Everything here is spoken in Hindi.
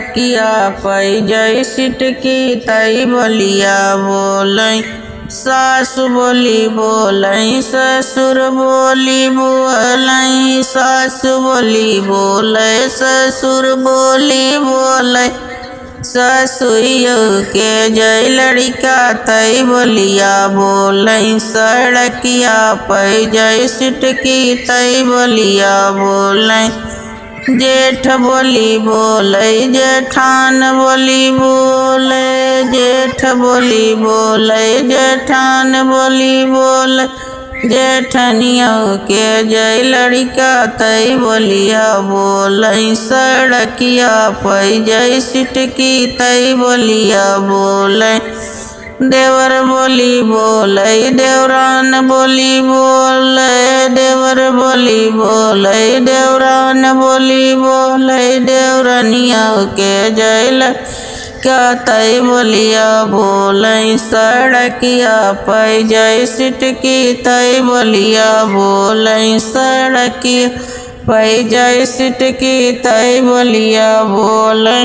सड़किया पै जय सिटकी तई बोलिया बोलै। सासु बोली बोलै ससुर बोली बोलै, सासु बोली बोलै ससुर बोली बोलै। ससुइयो के जय लड़का तई बोलिया बोलै, सड़किया पै जय सिटकी तई बोलिया बोलै। जेठ बोली बोलै जेठान बोली बोलै, जेठ बोली बोलै जेठान बोली बोलै। जेठनियों के जय लड़का तई बोलिया बोलै, सड़किया पै जय सिटकी तई बोलिया बोलै। देवर बोली बोलै देवरान बोली बोलै, देवर बोली बोलै देवरान बोली बोलै। देवरनिया के जय लड़का तई बोलिया बोलै, सड़किया पै जय सिटकी तई बोलिया बोलै। सड़किया पै जय सिटकी तई बोलिया बोलै।